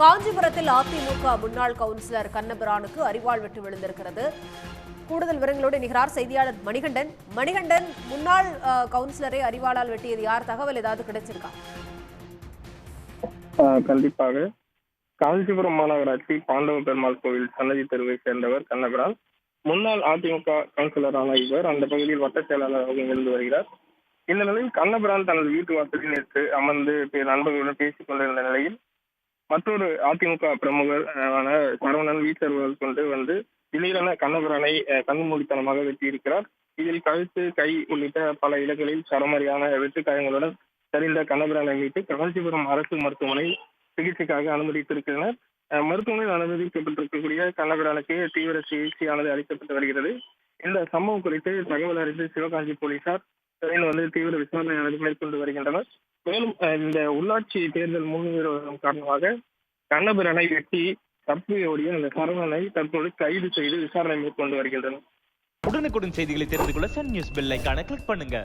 காஞ்சிபுரத்தில் அதிமுக முன்னாள் கவுன்சிலர் கண்ணபிரானுக்கு அரிவாள் வெட்டு விழுந்திருக்கிறது. கூடுதல் விவரங்களோடு இணைகிறார் செய்தியாளர் மணிகண்டன். மணிகண்டன், முன்னாள் கவுன்சிலரை அரிவாளால் வெட்டியது யார்? தகவல் ஏதாவது கிடைச்சிருக்கா? கண்டிப்பாக. காஞ்சிபுரம் மாநகராட்சி பாண்டவ பெருமாள் கோவில் சன்னதி தெருவை சேர்ந்தவர் கண்ணபிரான். முன்னாள் அதிமுக கவுன்சிலரான இவர் அந்த பகுதியில் வட்ட செயலாளராக இருந்து வருகிறார். இந்த நிலையில் கண்ணபிரான் தனது வீட்டு வாசலில் நேற்று அமர்ந்து நண்பர்களுடன் பேசிக் கொண்டிருந்த நிலையில் மற்றொரு அதிமுக பிரமுகர் சரவணன் வீச்சர்கள் கொண்டு வந்து திடீரென கண்ணபிரானை கண்மூடித்தனமாக வெட்டியிருக்கிறார். இதில் கழுத்து, கை உள்ளிட்ட பல இடங்களில் சரமாரியான வெட்டுக்காயங்களுடன் சரிந்த கண்ணபிரானை மீட்டு காஞ்சிபுரம் அரசு மருத்துவமனை சிகிச்சைக்காக அனுமதித்திருக்கிறனர். மருத்துவமனையில் அனுமதிக்கப்பட்டிருக்கக்கூடிய கண்ணபிரானுக்கு தீவிர சிகிச்சையானது அளிக்கப்பட்டு வருகிறது. இந்த சம்பவம் குறித்து தகவல் அறிந்து சிவகாஞ்சி போலீசார் தீவிர விசாரணை மேற்கொண்டு வருகின்றனர். மேலும் இந்த உள்ளாட்சி தேர்தல் முன்னிறுவனம் காரணமாக கண்ணபிரானை வெட்டி தப்பியோடிய இந்த சரவணனை தற்போது கைது செய்து விசாரணை மேற்கொண்டு வருகின்றனர். உடனுக்குடன் செய்திகளை தெரிந்து கொள்ள சன் நியூஸ் பெல் ஐகானை கிளிக் பண்ணுங்க.